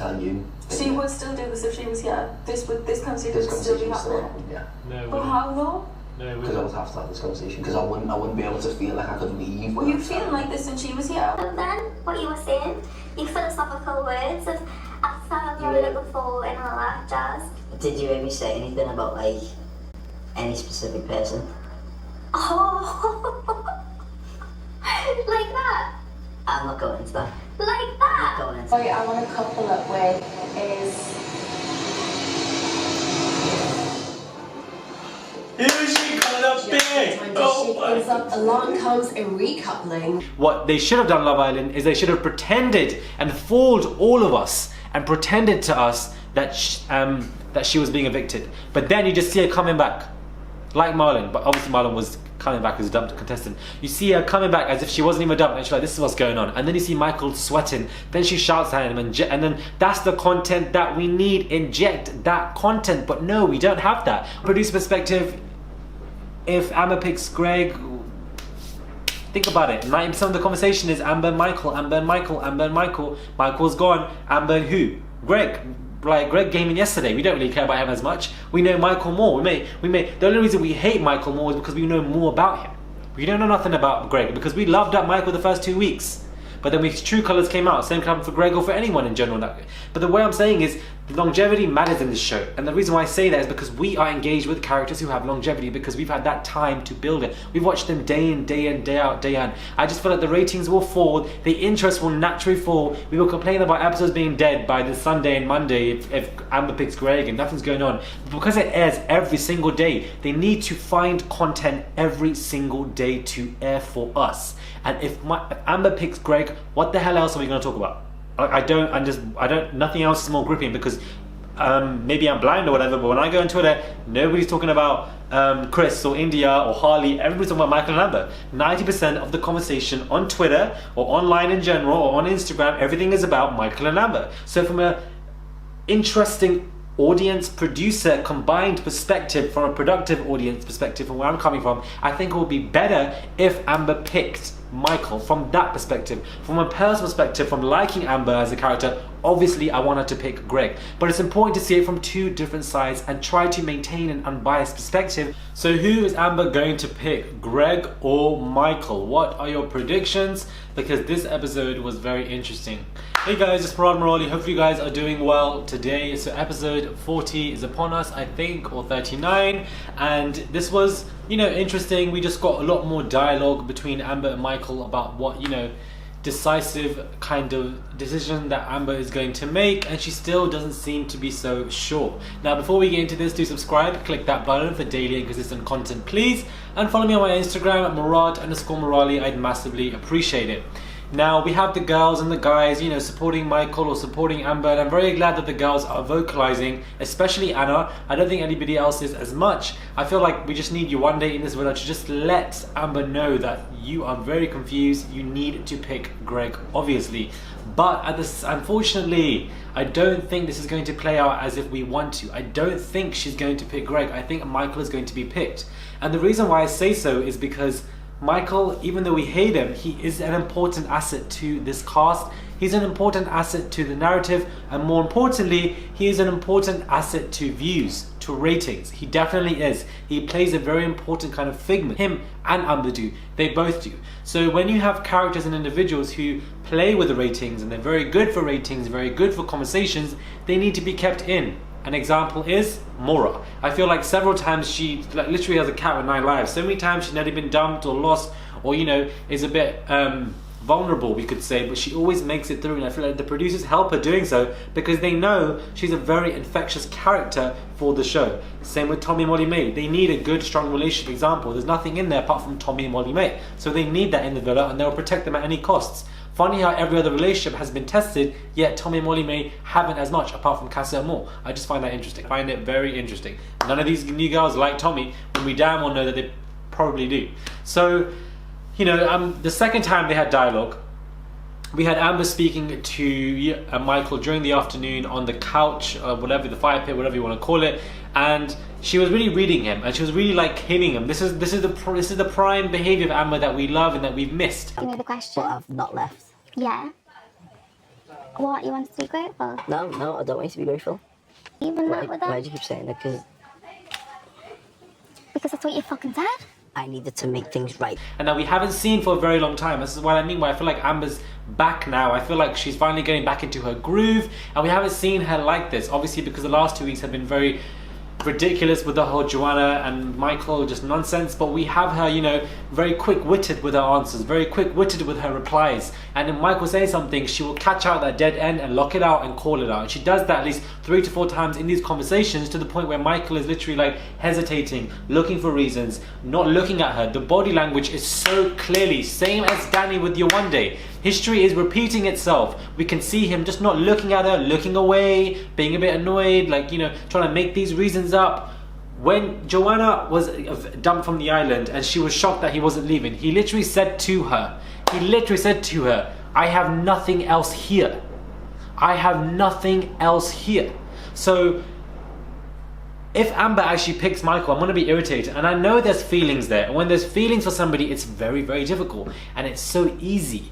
tell you. She would still do this if she was here. This conversation would still be happening. Yeah. No. But how though? No, because I would have to have this conversation. Because I wouldn't be able to feel like I could leave. Were you feeling like this when she was here? And then what you were saying, your philosophical words of after you're before and all that jazz. Did you hear me say anything about like any specific person? Oh, like that. I'm not going into that. Like I'm that. not going into that. I want to couple it with is. Who's she gonna be? Oh, Along comes a recoupling. what they should have done, Love Island, is they should have pretended and fooled all of us and pretended to us that she was being evicted. But then you just see her coming back, like Marlon. But obviously Marlon was coming back as a dumped contestant. You see her coming back as if she wasn't even dumped, and she's like, "This is what's going on." And then you see Michael sweating. Then she shouts at him, and then that's the content that we need. Inject that content. But no, we don't have that. Producer perspective. If Amber picks Greg, think about it. 90% of the conversation is Amber and Michael, Amber and Michael, Amber and Michael. Michael's gone. Amber and who? Greg. Like Greg came in yesterday. We don't really care about him as much. We know Michael more. The only reason we hate Michael more is because we know more about him. We don't know nothing about Greg because we loved up Michael the first 2 weeks. But then when True Colours came out, same time for Greg or for anyone in general. But the way I'm saying is, longevity matters in this show. And the reason why I say that is because we are engaged with characters who have longevity because we've had that time to build it. We've watched them day in, day in, day out, day in. I just feel like the ratings will fall, the interest will naturally fall. We will complain about episodes being dead by the Sunday and Monday if Amber picks Greg and nothing's going on. But because it airs every single day, they need to find content every single day to air for us. And if Amber picks Greg, what the hell else are we going to talk about? Nothing else is more gripping because maybe I'm blind or whatever, but when I go on Twitter, nobody's talking about Chris or India or Harley. Everybody's talking about Michael and Amber. 90% of the conversation on Twitter or online in general or on Instagram, everything is about Michael and Amber. So from a interesting audience producer combined perspective, from a productive audience perspective, from where I'm coming from, I think it would be better if Amber picked Michael from that perspective. From a personal perspective, from liking Amber as a character, obviously I want her to pick Greg. But it's important to see it from two different sides and try to maintain an unbiased perspective. So who is Amber going to pick, Greg or Michael? What are your predictions? Because this episode was very interesting. Hey guys, it's Murad Morali. Hopefully you guys are doing well today. So episode 40 is upon us, I think, or 39. And this was, interesting. We just got a lot more dialogue between Amber and Michael about what, decisive kind of decision that Amber is going to make, and she still doesn't seem to be so sure. Now before we get into this, do subscribe, click that button for daily and consistent content please, and follow me on my Instagram at Murad_Morali. I'd massively appreciate it. Now we have the girls and the guys, supporting Michael or supporting Amber, and I'm very glad that the girls are vocalizing, especially Anna. I don't think anybody else is as much. I feel like we just need you one day in this video to just let Amber know that you are very confused. You need to pick Greg, obviously. But unfortunately, I don't think this is going to play out as if we want to. I don't think she's going to pick Greg. I think Michael is going to be picked. And the reason why I say so is because Michael, even though we hate him, he is an important asset to this cast. He's an important asset to the narrative, and more importantly, he is an important asset to views, to ratings. He definitely is. He plays a very important kind of figment. Him and Amber do. They both do. So when you have characters and individuals who play with the ratings and they're very good for ratings, very good for conversations, they need to be kept in. An example is Mora. I feel like several times she literally has a cat with 9 lives. So many times she's never been dumped or lost, or is a bit vulnerable, we could say, but she always makes it through, and I feel like the producers help her doing so because they know she's a very infectious character for the show. Same with Tommy and Molly May. They need a good, strong relationship example. There's nothing in there apart from Tommy and Molly May. So they need that in the villa, and they'll protect them at any costs. Funny how every other relationship has been tested, yet Tommy and Molly May haven't as much, apart from Cassie and Moore. I just find that interesting. I find it very interesting. None of these new girls like Tommy, when we damn well know that they probably do. So, the second time they had dialogue, we had Amber speaking to Michael during the afternoon on the couch, whatever, the fire pit, whatever you want to call it, and she was really reading him, and she was really hitting him. This is the prime behavior of Amber that we love and that we've missed. Give me the question. But I've not left. Yeah. What, you want us to be grateful? No, I don't want you to be grateful. Even that with Why that? do you keep saying that? Because that's what you fucking said. I needed to make things right. And that we haven't seen for a very long time. This is what I mean by I feel like Amber's back now. I feel like she's finally getting back into her groove, and we haven't seen her like this. Obviously, because the last 2 weeks have been very ridiculous with the whole Joanna and Michael just nonsense, but we have her, you know, very quick-witted with her answers, very quick-witted with her replies, and if Michael says something, she will catch out that dead end and lock it out and call it out, and she does that at least 3 to 4 times in these conversations, to the point where Michael is literally like hesitating, looking for reasons, not looking at her. The body language is so clearly same as Danny with Yewande. History is repeating itself. We can see him just not looking at her, looking away, being a bit annoyed, like, you know, trying to make these reasons up. When Joanna was dumped from the island and she was shocked that he wasn't leaving, he literally said to her, I have nothing else here. I have nothing else here. So if Amber actually picks Michael, I'm going to be irritated. And I know there's feelings there. And when there's feelings for somebody, it's very, very difficult. And it's so easy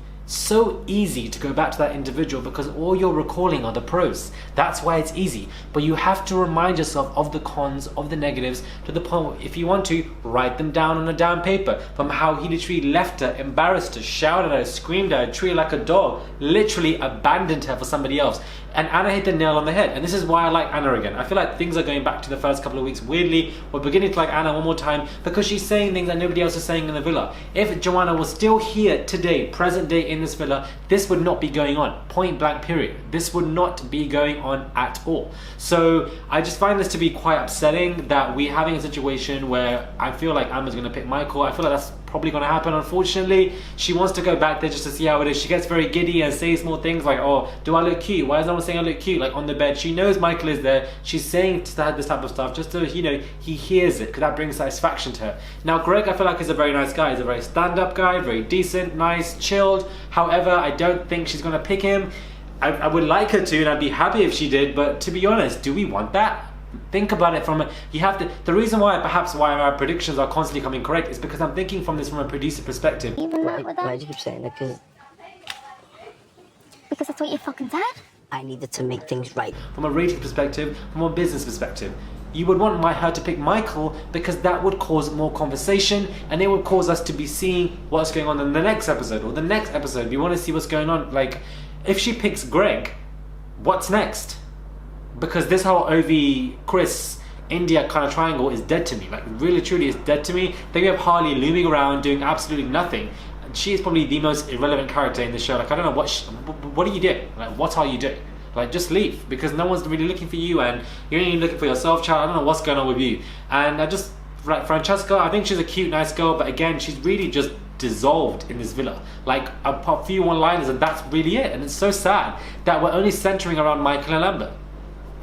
to go back to that individual because all you're recalling are the pros. That's why it's easy. But you have to remind yourself of the cons, of the negatives, to the point where if you want to, write them down on a damn paper. From how he literally left her, embarrassed her, shouted at her, screamed at her, treated her like a dog, literally abandoned her for somebody else. And Anna hit the nail on the head. And this is why I like Anna again. I feel like things are going back to the first couple of weeks. Weirdly, we're beginning to like Anna one more time because she's saying things that nobody else is saying in the villa. If Joanna was still here today, present day in this villa, this would not be going on. Point blank period. This would not be going on at all. So I just find this to be quite upsetting that we're having a situation where I feel like Amber's going to pick Michael. I feel like that's probably going to happen, unfortunately. She wants to go back there just to see how it is. She gets very giddy and says more things like, oh, do I look cute? Why is no one saying I look cute? Like on the bed. She knows Michael is there. She's saying this type of stuff just so, you know, he hears it, because that brings satisfaction to her. Now, Greg, I feel like is a very nice guy. He's a very stand-up guy, very decent, nice, chilled. However, I don't think she's going to pick him. I would like her to, and I'd be happy if she did, but to be honest, do we want that? Think about it from a, you have to, the reason why our predictions are constantly coming correct is because I'm thinking from this from a producer perspective. Even that with Why that? do you keep saying that? Because that's what you fucking said. I needed to make things right. From a rating perspective, from a business perspective. You would want her to pick Michael because that would cause more conversation and it would cause us to be seeing what's going on in the next episode or the next episode. We want to see what's going on. Like, if she picks Greg, what's next? Because this whole Ovi, Chris, India kind of triangle is dead to me. Like, really, truly is dead to me. Then we have Harley looming around doing absolutely nothing. And she is probably the most irrelevant character in the show. Like, I don't know what are you doing? Like, what are you doing? Like, just leave, because no one's really looking for you and you're only looking for yourself, child. I don't know what's going on with you. And I just, like, Francesca, I think she's a cute, nice girl, but again, she's really just dissolved in this villa. Like, a few one-liners and that's really it. And it's so sad that we're only centering around Michael and Amber.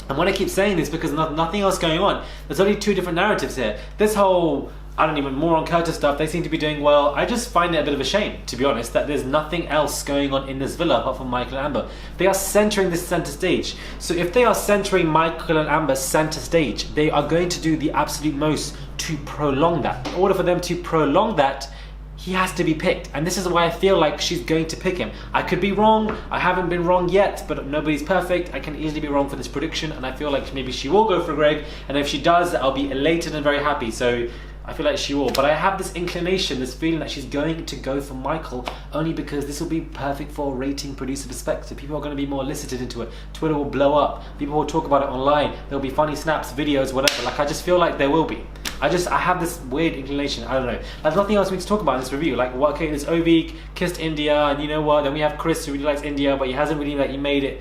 And when I keep saying this, because nothing else going on, there's only 2 different narratives here. This whole, I don't even, more on Curtis stuff, they seem to be doing well. I just find it a bit of a shame, to be honest, that there's nothing else going on in this villa apart from Michael and Amber. They are centering this center stage. So if they are centering Michael and Amber center stage, they are going to do the absolute most to prolong that. In order for them to prolong that, he has to be picked, and this is why I feel like she's going to pick him. I could be wrong, I haven't been wrong yet, but nobody's perfect. I can easily be wrong for this prediction, and I feel like maybe she will go for Greg, and if she does, I'll be elated and very happy. So I feel like she will, but I have this inclination, this feeling that she's going to go for Michael, only because this will be perfect for a rating producer perspective. People are going to be more elicited into it. Twitter will blow up, people will talk about it online, there'll be funny snaps, videos, whatever. Like, I just feel like there will be. I have this weird inclination, I don't know. There's nothing else we need to talk about in this review. Like, what, okay, this Ovi kissed India, and you know what, then we have Chris who really likes India, but he hasn't really, like, he made it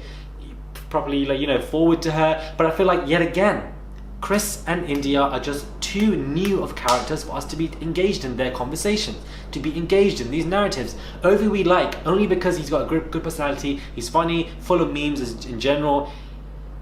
properly, like, you know, forward to her. But I feel like, yet again, Chris and India are just too new of characters for us to be engaged in their conversations, to be engaged in these narratives. Ovi we like, only because he's got a good personality, he's funny, full of memes in general.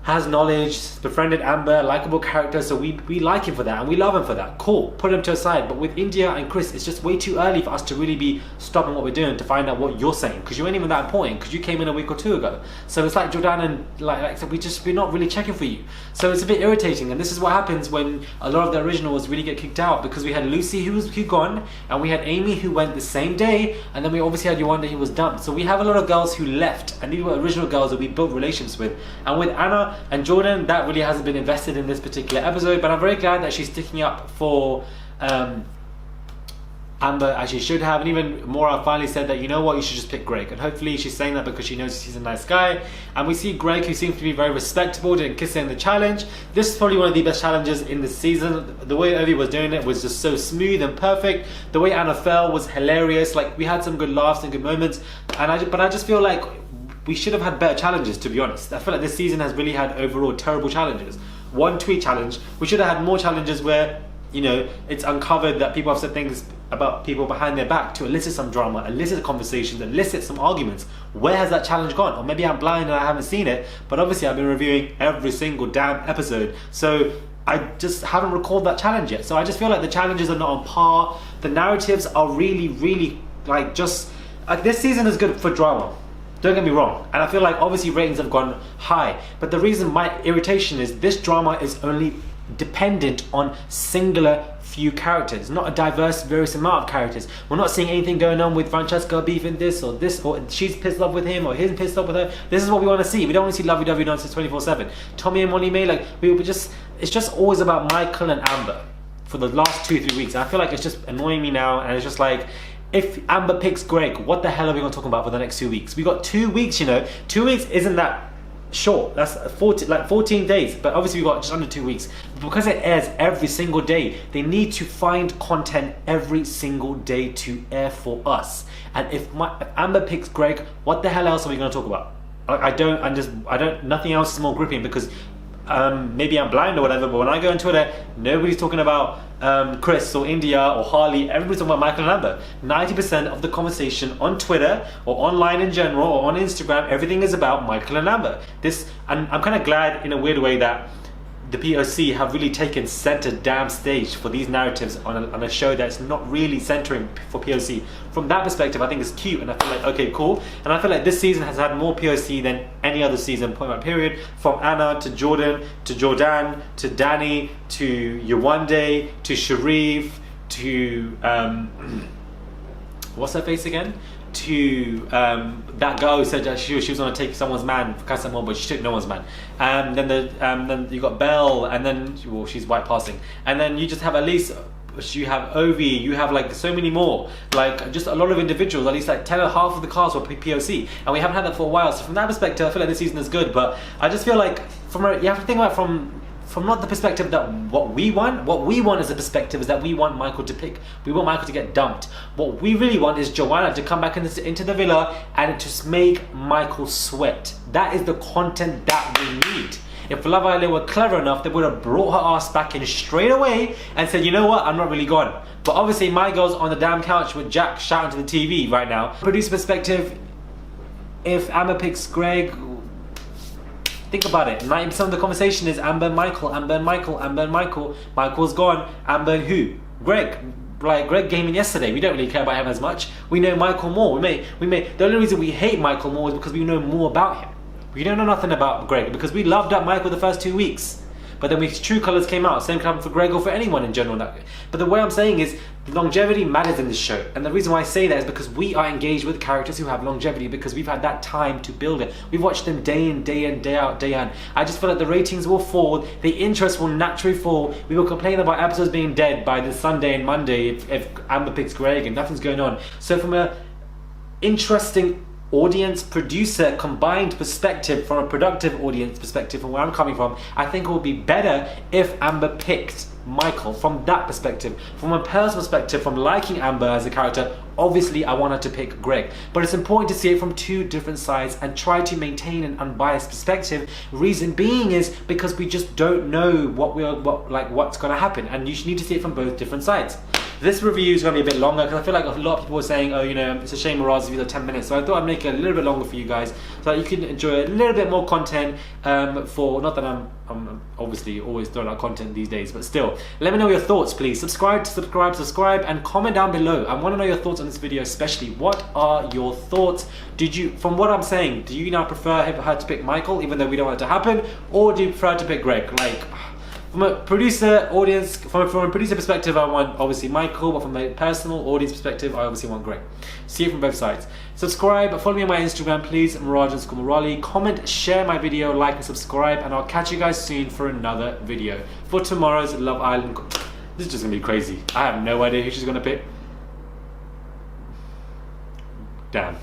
has knowledge, befriended Amber, likable character, so we like him for that and we love him for that. Cool, put him to a side. But with India and Chris, it's just way too early for us to really be stopping what we're doing to find out what you're saying, because you ain't even that important, because you came in a week or two ago. So it's like Jordan and like we're not really checking for you. So it's a bit irritating, and this is what happens when a lot of the originals really get kicked out, because we had Lucy who gone, and we had Amy who went the same day, and then we obviously had Yewande who was dumped. So we have a lot of girls who left, and these were original girls that we built relationships with. And with Anna and Jordan, that really hasn't been invested in this particular episode, but I'm very glad that she's sticking up for Amber as she should have. And even Maura finally said that, you know what, you should just pick Greg, and hopefully she's saying that because she knows he's a nice guy. And we see Greg, who seems to be very respectable, didn't kiss her in the challenge. This is probably one of the best challenges in the season. The way Ovi was doing it was just so smooth and perfect. The way Anna fell was hilarious. Like, we had some good laughs and good moments, and I just feel like we should have had better challenges, to be honest. I feel like this season has really had overall terrible challenges. One tweet challenge. We should have had more challenges where, you know, it's uncovered that people have said things about people behind their back to elicit some drama, elicit conversations, elicit some arguments. Where has that challenge gone? Or maybe I'm blind and I haven't seen it, but obviously I've been reviewing every single damn episode, so I just haven't recalled that challenge yet. So I just feel like the challenges are not on par. The narratives are really like just like, this season is good for drama. Don't get me wrong, and I feel like obviously ratings have gone high, but the reason my irritation is this drama is only dependent on singular few characters, not a diverse, various amount of characters. We're not seeing anything going on with Francesca beefing this, or she's pissed off with him, or he's pissed off with her. This is what we want to see. We don't want to see lovey-dovey nonsense 24/7. Tommy and Molly May, like, it's just always about Michael and Amber for the last 2-3 weeks. And I feel like it's just annoying me now, and it's just like, if Amber picks Greg, what the hell are we going to talk about for the next 2 weeks? We got 2 weeks, you know. 2 weeks isn't that short. That's 14 days, but obviously we've got just under 2 weeks. Because it airs every single day, they need to find content every single day to air for us. And if Amber picks Greg, what the hell else are we going to talk about? Nothing else is more gripping, because maybe I'm blind or whatever, but when I go on Twitter, nobody's talking about Chris or India or Harley. Everybody's talking about Michael and Amber. 90% of the conversation on Twitter or online in general or on Instagram, everything is about Michael and Amber. And I'm kind of glad in a weird way that the POC have really taken center damn stage for these narratives on a show that's not really centering for POC. From that perspective, I think it's cute, and I feel like, okay, cool. And I feel like this season has had more POC than any other season, point blank period. From Anna to Jordan to Jordan to Danny to Yewande to Sharif to what's her face again? To that girl who said that she was going to take someone's man for Casamore, but she took no one's man. Then you got Belle, and then, well, she's white passing, and then you just have Elise, you have Ovi, you have like so many more, like just a lot of individuals. At least like 10 or half of the cast were POC, and we haven't had that for a while. So from that perspective, I feel like this season is good, but I just feel like you have to think about it from not the perspective that what we want as a perspective is that we want Michael to pick. We want Michael to get dumped. What we really want is Joanna to come back into the villa and to make Michael sweat. That is the content that we need. If Love Island were clever enough, they would have brought her ass back in straight away and said, you know what, I'm not really gone. But obviously my girl's on the damn couch with Jack shouting to the TV right now. Producer perspective, if Amber picks Greg, think about it. 90% of the conversation is Amber and Michael, Amber and Michael, Amber and Michael. Michael's gone. Amber and who? Greg. Like, Greg came in yesterday. We don't really care about him as much. We know Michael more. The only reason we hate Michael more is because we know more about him. We don't know nothing about Greg because we loved up Michael the first 2 weeks. But then his true colours came out. Same can happen for Greg or for anyone in general. But the way I'm saying is, longevity matters in this show. And the reason why I say that is because we are engaged with characters who have longevity, because we've had that time to build it. We've watched them day in, day in, day out, day in. I just feel like the ratings will fall. The interest will naturally fall. We will complain about episodes being dead by the Sunday and Monday if Amber picks Greg and nothing's going on. So from a interesting audience producer combined perspective, from a productive audience perspective, from where I'm coming from, I think it would be better if Amber picked Michael. From that perspective, from a personal perspective, from liking Amber as a character, obviously I want her to pick Greg, but it's important to see it from two different sides and try to maintain an unbiased perspective. Reason being is because we just don't know what's going to happen, and you need to see it from both different sides. This review is going to be a bit longer because I feel like a lot of people were saying, oh, you know, it's a shame Miraz reviews are 10 minutes, so I thought I'd make it a little bit longer for you guys so that you can enjoy a little bit more content. For not that I'm obviously always throwing out content these days, but still, let me know your thoughts, please. Subscribe, and comment down below. I want to know your thoughts on this video, especially. What are your thoughts? From what I'm saying, do you now prefer her to pick Michael, even though we don't want it to happen, or do you prefer to pick Greg? Like, from a producer audience, from a producer perspective, I want obviously Michael, but from a personal audience perspective, I obviously want Greg. See it from both sides. Subscribe, follow me on my Instagram, please, Miraj_Morali. Comment, share my video, like and subscribe, and I'll catch you guys soon for another video. For tomorrow's Love Island. This is just gonna be crazy. I have no idea who she's gonna pick. Damn.